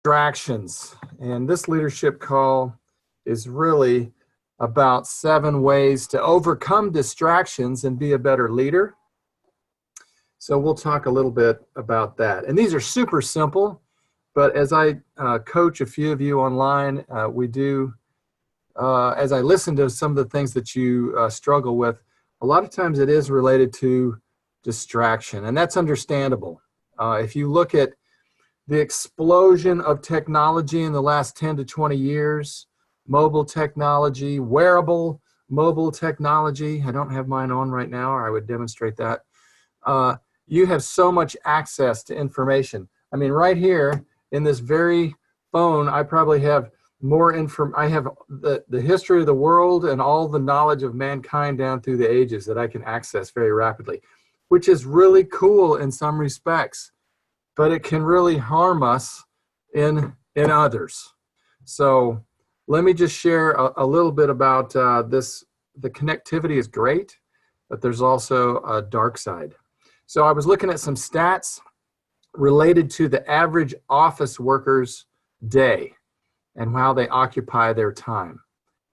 Distractions. And this leadership call is really about 7 ways to overcome distractions and be a better leader. So we'll talk a little bit about that. And these are super simple, but as I coach a few of you online, as I listen to some of the things that you struggle with, a lot of times it is related to distraction, and that's understandable. If you look at the explosion of technology in the last 10 to 20 years, mobile technology, wearable mobile technology. I don't have mine on right now, or I would demonstrate that. You have so much access to information. I mean, right here in this very phone, I probably have more I have the history of the world and all the knowledge of mankind down through the ages that I can access very rapidly, which is really cool in some respects, but it can really harm us in others. So let me just share a little bit about this. The connectivity is great, but there's also a dark side. So I was looking at some stats related to the average office worker's day and how they occupy their time,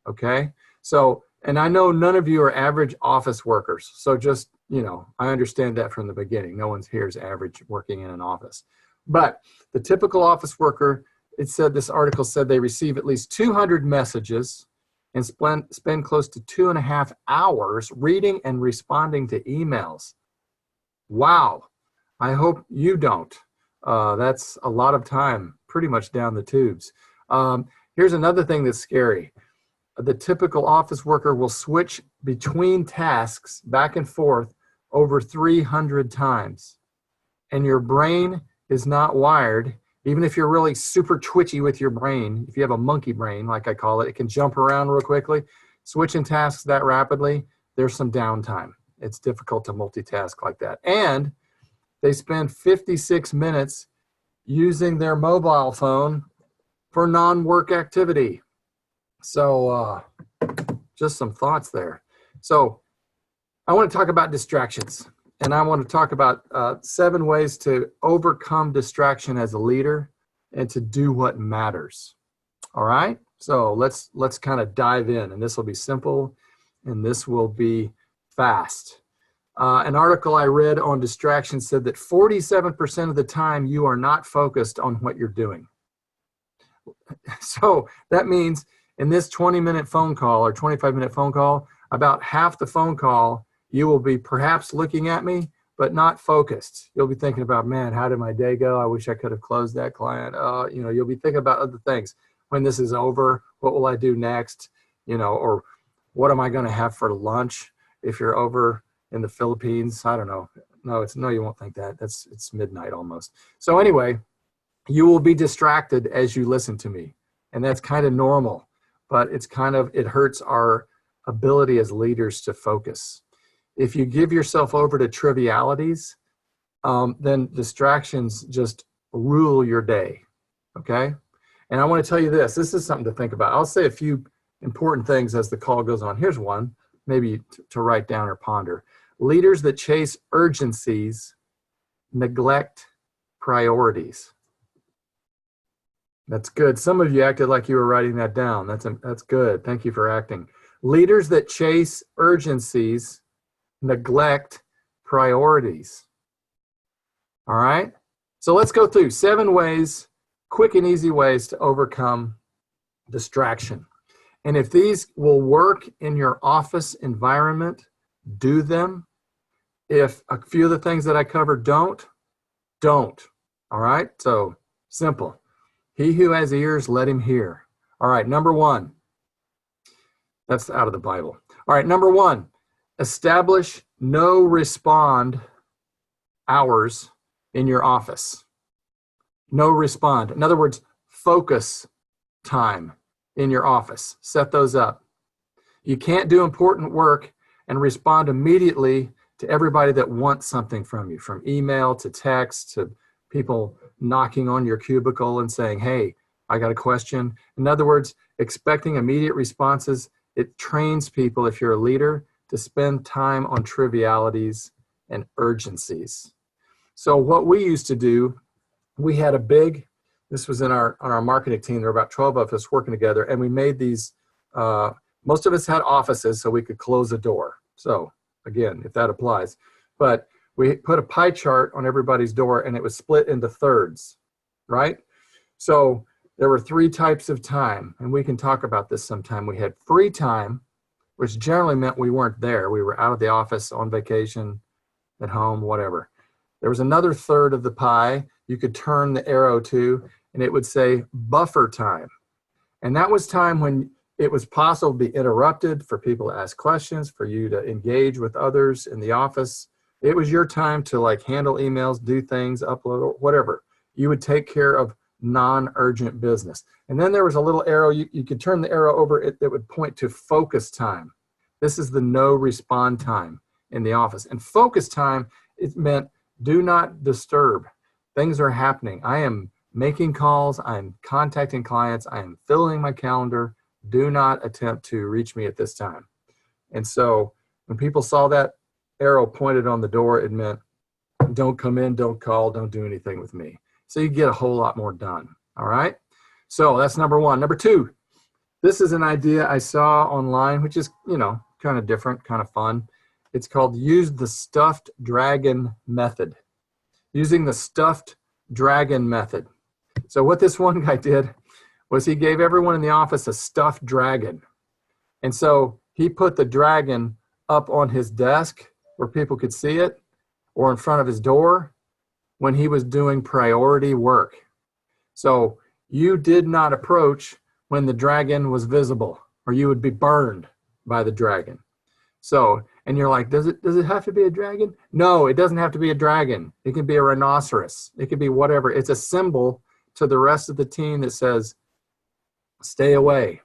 okay? So, and I know none of you are average office workers, so just, you know, I understand that from the beginning. No one's here is average working in an office. But the typical office worker, this article said they receive at least 200 messages and spend close to 2.5 hours reading and responding to emails. Wow. I hope you don't. That's a lot of time, pretty much down the tubes. Here's another thing that's scary. The typical office worker will switch between tasks back and forth over 300 times. And your brain is not wired, even if you're really super twitchy with your brain. If you have a monkey brain, like I call it, it can jump around real quickly. Switching tasks that rapidly, there's some downtime. It's difficult to multitask like that. And they spend 56 minutes using their mobile phone for non-work activity. So just some thoughts there. So I want to talk about distractions, and I want to talk about 7 ways to overcome distraction as a leader and to do what matters. All right, so let's kind of dive in, and this will be simple and this will be fast. An article I read on distraction said that 47% of the time you are not focused on what you're doing. So that means in this 20-minute phone call or 25-minute phone call, about half the phone call, you will be perhaps looking at me, but not focused. You'll be thinking about, man, how did my day go? I wish I could have closed that client. You know, you'll be thinking about other things. When this is over, what will I do next? You know, or what am I going to have for lunch if you're over in the Philippines? I don't know. No, you won't think that. It's midnight almost. So anyway, you will be distracted as you listen to me. And that's kind of normal, but it hurts our ability as leaders to focus. If you give yourself over to trivialities, then distractions just rule your day, okay? And I want to tell you this is something to think about. I'll say a few important things as the call goes on. Here's one, maybe to write down or ponder. Leaders that chase urgencies neglect priorities. That's good. Some of you acted like you were writing that down. That's good. Thank you for acting. Leaders that chase urgencies neglect priorities. All right? So let's go through 7 ways, quick and easy ways to overcome distraction. And if these will work in your office environment, do them. If a few of the things that I covered don't. All right? So simple. He who has ears, let him hear. All right, number 1. That's out of the Bible. All right, number 1, establish no respond hours in your office. No respond. In other words, focus time in your office. Set those up. You can't do important work and respond immediately to everybody that wants something from you, from email to text to people knocking on your cubicle and saying, hey, I got a question. In other words, expecting immediate responses, it trains people, if you're a leader, to spend time on trivialities and urgencies. So what we used to do, we had a big This was on our marketing team. There were about 12 of us working together, and we made these, most of us had offices so we could close the door. So again, if that applies. But we put a pie chart on everybody's door, and it was split into thirds, right? So there were 3 types of time, and we can talk about this sometime. We had free time, which generally meant we weren't there. We were out of the office, on vacation, at home, whatever. There was another third of the pie you could turn the arrow to, and it would say buffer time. And that was time when it was possible to be interrupted, for people to ask questions, for you to engage with others in the office. It was your time to like handle emails, do things, upload, or whatever. You would take care of non-urgent business. And then there was a little arrow, you could turn the arrow over, it would point to focus time. This is the no respond time in the office. And focus time, it meant do not disturb. Things are happening. I am making calls, I'm contacting clients, I am filling my calendar. Do not attempt to reach me at this time. And so when people saw that arrow pointed on the door, it meant don't come in, don't call, don't do anything with me. So you get a whole lot more done. All right. So that's number 1. Number 2, this is an idea I saw online, which is, you know, kind of different, kind of fun. It's called use the stuffed dragon method. Using the stuffed dragon method. So what this one guy did was he gave everyone in the office a stuffed dragon. And so he put the dragon up on his desk where people could see it, or in front of his door when he was doing priority work. So you did not approach when the dragon was visible, or you would be burned by the dragon. So, and you're like, does it have to be a dragon? No, it doesn't have to be a dragon. It can be a rhinoceros. It could be whatever. It's a symbol to the rest of the team that says, stay away.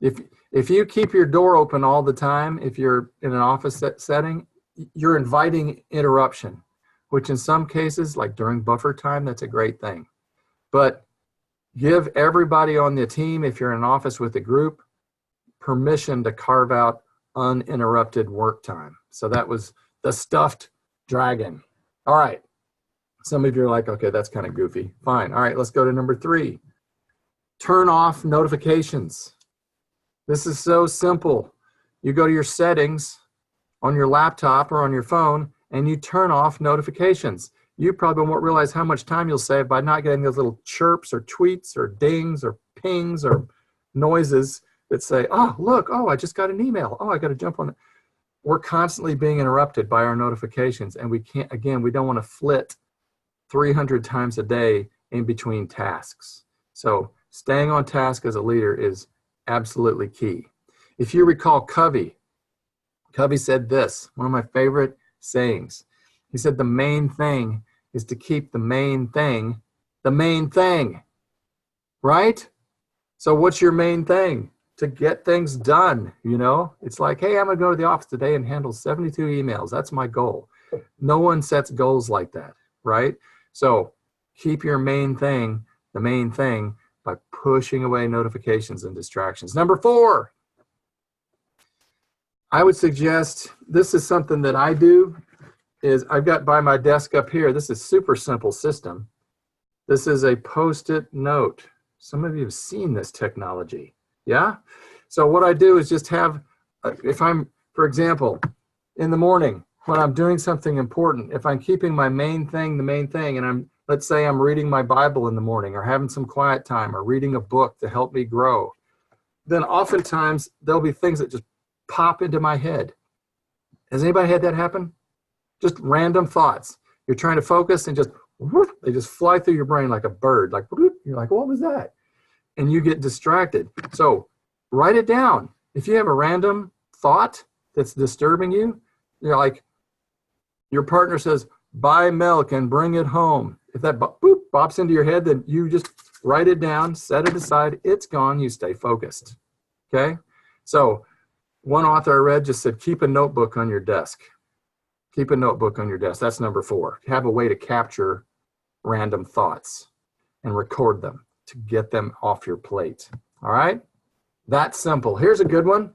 If you keep your door open all the time, if you're in an office setting, you're inviting interruption, which in some cases, like during buffer time, that's a great thing. But give everybody on the team, if you're in an office with a group, permission to carve out uninterrupted work time. So that was the stuffed dragon. All right. Some of you are like, okay, that's kind of goofy. Fine. All right, let's go to number 3. Turn off notifications. This is so simple. You go to your settings on your laptop or on your phone, and you turn off notifications. You probably won't realize how much time you'll save by not getting those little chirps or tweets or dings or pings or noises that say, oh, look, oh, I just got an email. Oh, I got to jump on it. We're constantly being interrupted by our notifications, and we can't, again, we don't want to flit 300 times a day in between tasks. So staying on task as a leader is absolutely key. If you recall Covey said this, one of my favorite sayings. He said, the main thing is to keep the main thing, right? So what's your main thing? To get things done, you know? It's like, hey, I'm gonna go to the office today and handle 72 emails. That's my goal. No one sets goals like that, right? So keep your main thing, the main thing, by pushing away notifications and distractions. Number 4, I would suggest, this is something that I do, is I've got by my desk up here, this is super simple system. This is a Post-it note. Some of you have seen this technology, yeah? So what I do is just have, if I'm, for example, in the morning, when I'm doing something important, if I'm keeping my main thing, the main thing, and let's say I'm reading my Bible in the morning or having some quiet time or reading a book to help me grow, then oftentimes there'll be things that just pop into my head. Has anybody had that happen? Just random thoughts. You're trying to focus and just, whoop, they just fly through your brain like a bird, like, whoop, you're like, what was that? And you get distracted. So write it down. If you have a random thought that's disturbing you, you're like, your partner says, buy milk and bring it home. If that bops into your head, then you just write it down, set it aside, it's gone, you stay focused, okay? So one author I read just said, keep a notebook on your desk. Keep a notebook on your desk. That's number 4. Have a way to capture random thoughts and record them to get them off your plate, all right? That's simple. Here's a good one.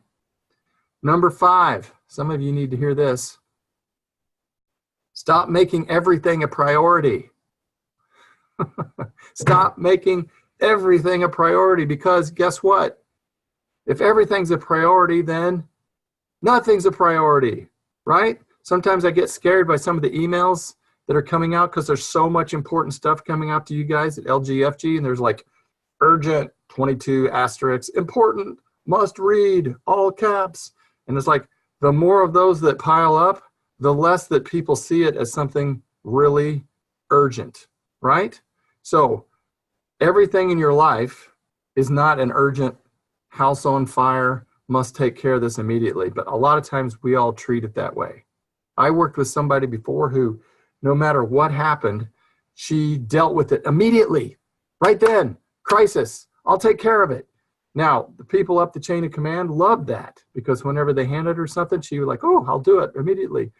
Number 5, some of you need to hear this. Stop making everything a priority. Stop making everything a priority, because guess what? If everything's a priority, then nothing's a priority, right? Sometimes I get scared by some of the emails that are coming out because there's so much important stuff coming out to you guys at LGFG, and there's like urgent 22 asterisks, important, must read, all caps. And it's like the more of those that pile up, the less that people see it as something really urgent, right? So everything in your life is not an urgent house on fire, must take care of this immediately. But a lot of times we all treat it that way. I worked with somebody before who, no matter what happened, she dealt with it immediately, right then. Crisis, I'll take care of it. Now, the people up the chain of command loved that, because whenever they handed her something, she was like, oh, I'll do it immediately.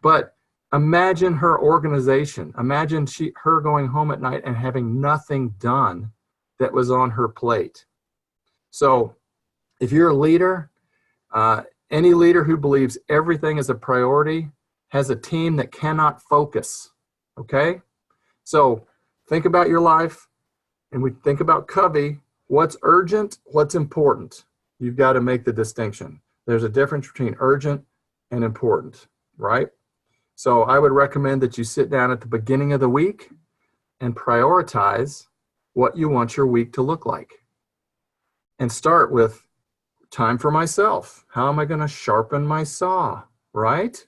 But imagine her organization. Imagine her going home at night and having nothing done that was on her plate. So if you're a leader, any leader who believes everything is a priority has a team that cannot focus, okay? So think about your life, and we think about Covey. What's urgent, what's important? You've got to make the distinction. There's a difference between urgent and important, right? So I would recommend that you sit down at the beginning of the week and prioritize what you want your week to look like. And start with time for myself. How am I going to sharpen my saw, right?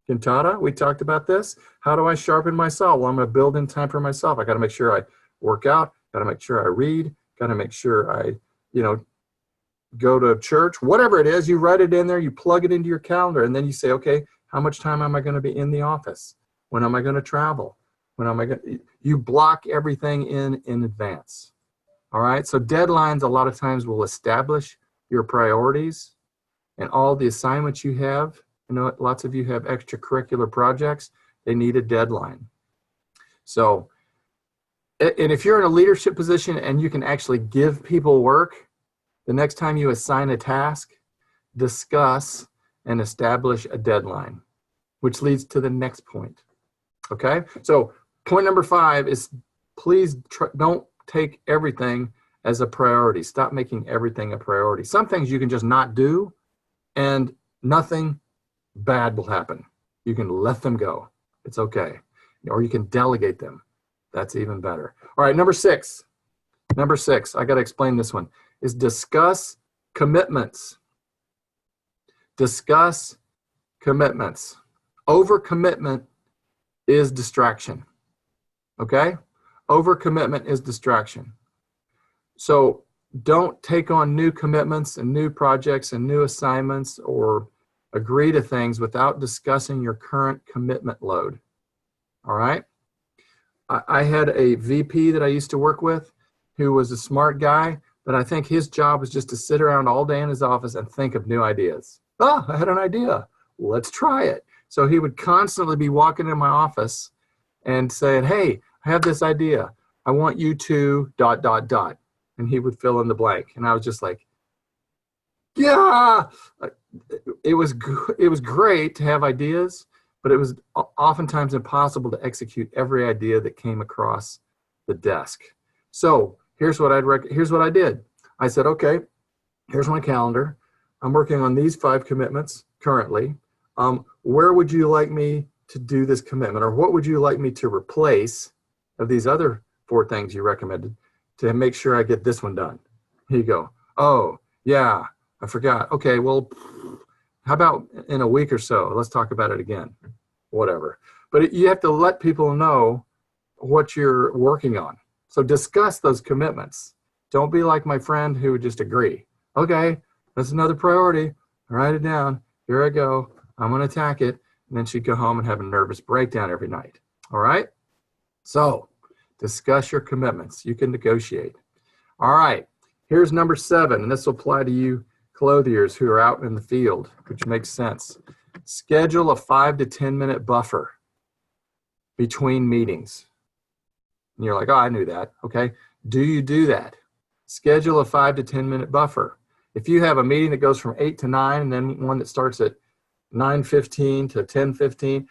Cantata, we talked about this. How do I sharpen my saw? Well, I'm going to build in time for myself. I got to make sure I work out, got to make sure I read, got to make sure I, go to church, whatever it is, you write it in there, you plug it into your calendar, and then you say, okay, how much time am I going to be in the office? When am I going to travel? When am I going to, you block everything in advance. All right. So deadlines a lot of times will establish your priorities, and all the assignments you have. Lots of you have extracurricular projects. They need a deadline. So, and if you're in a leadership position and you can actually give people work, the next time you assign a task, discuss and establish a deadline, which leads to the next point. Okay. So point number 5 is, please don't take everything as a priority. Stop making everything a priority. Some things you can just not do, and nothing bad will happen. You can let them go. It's okay. Or you can delegate them. That's even better. All right, number 6. Number 6, I got to explain this one, is discuss commitments. Discuss commitments. Overcommitment is distraction. Okay? Overcommitment is distraction. So don't take on new commitments and new projects and new assignments, or agree to things without discussing your current commitment load. All right? I had a VP that I used to work with who was a smart guy, but I think his job was just to sit around all day in his office and think of new ideas. Oh, I had an idea. Let's try it. So he would constantly be walking in my office and saying, hey, I have this idea. I want you to ... And he would fill in the blank. And I was just like, yeah. It was great to have ideas, but it was oftentimes impossible to execute every idea that came across the desk. So here's what I did. I said, okay, here's my calendar. I'm working on these 5 commitments currently. Where would you like me to do this commitment? Or what would you like me to replace of these other 4 things you recommended to make sure I get this one done? Here you go. Oh, yeah, I forgot. Okay, well, how about in a week or so? Let's talk about it again. Whatever. But you have to let people know what you're working on. So discuss those commitments. Don't be like my friend who would just agree. Okay, that's another priority. Write it down. Here I go. I'm going to attack it. And then she'd go home and have a nervous breakdown every night. All right? So discuss your commitments. You can negotiate. All right. Here's number 7, and this will apply to you clothiers who are out in the field, which makes sense. Schedule a 5 to 10 minute buffer between meetings. And you're like, oh, I knew that. Okay. Do you do that? Schedule a 5 to 10 minute buffer. If you have a meeting that goes from 8 to 9 and then one that starts at 9:15 to 10:15,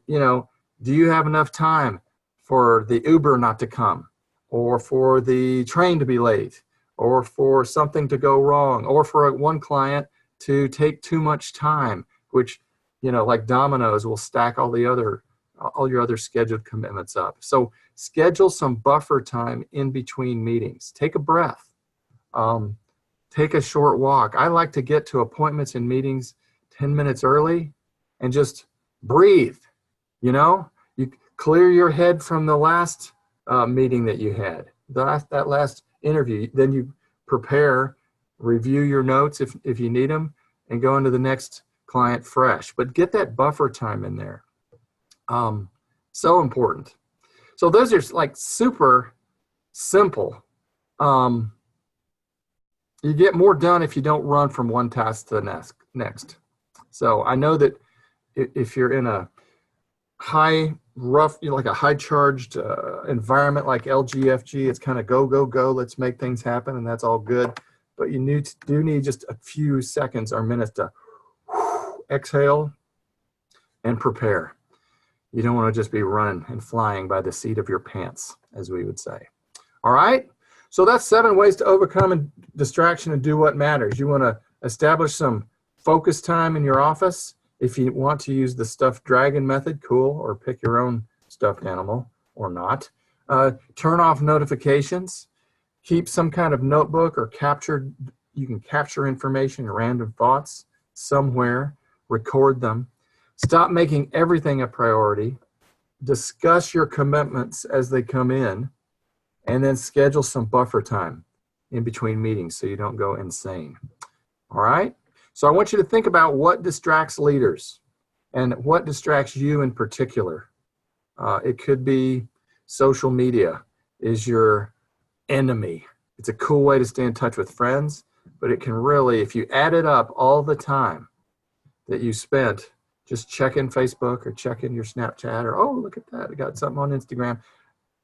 do you have enough time for the Uber not to come, or for the train to be late, or for something to go wrong, or for one client to take too much time, which, you know, like dominoes will stack all your other scheduled commitments up. So schedule some buffer time in between meetings. Take a breath. Take a short walk. I like to get to appointments and meetings 10 minutes early and just breathe. You know, you clear your head from the last meeting that you had, that last interview. Then you prepare, review your notes if you need them, and go into the next client fresh. But get that buffer time in there. So important. So those are like super simple. You get more done if you don't run from one task to the next. So I know that if you're in a like a high charged environment like LGFG, it's kind of go, go, go, let's make things happen, and that's all good. But you do need just a few seconds or minutes to exhale and prepare. You don't want to just be running and flying by the seat of your pants, as we would say. All right? So that's 7 ways to overcome distraction and do what matters. You want to establish some focus time in your office. If you want to use the stuffed dragon method, cool, or pick your own stuffed animal or not. Turn off notifications. Keep some kind of notebook or you can capture information, random thoughts somewhere, record them. Stop making everything a priority. Discuss your commitments as they come in, and then schedule some buffer time in between meetings so you don't go insane. All right? So I want you to think about what distracts leaders and what distracts you in particular. It could be social media is your enemy. It's a cool way to stay in touch with friends, but it can really, if you add it up all the time that you spent just checking Facebook or checking your Snapchat or, oh, look at that, I got something on Instagram,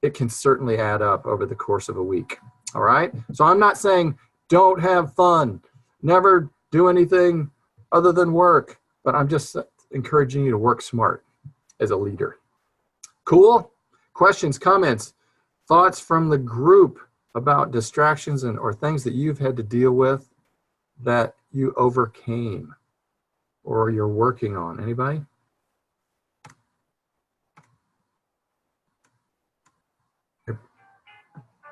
it can certainly add up over the course of a week. All right? So I'm not saying don't have fun, never do anything other than work, but I'm just encouraging you to work smart as a leader. Cool? Questions, comments, thoughts from the group about distractions or things that you've had to deal with that you overcame or you're working on? Anybody?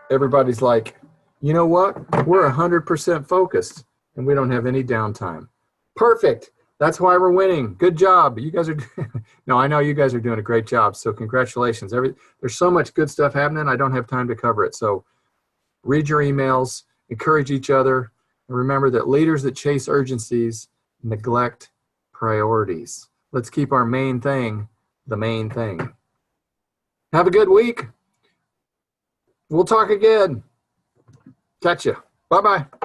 Everybody's like, you know what? We're 100% focused and we don't have any downtime. Perfect. That's why we're winning. Good job. You guys are, no, I know you guys are doing a great job. So congratulations. There's so much good stuff happening. I don't have time to cover it. So read your emails, encourage each other, and remember that leaders that chase urgencies neglect priorities. Let's keep our main thing the main thing. Have a good week. We'll talk again. Catch you. Bye-bye.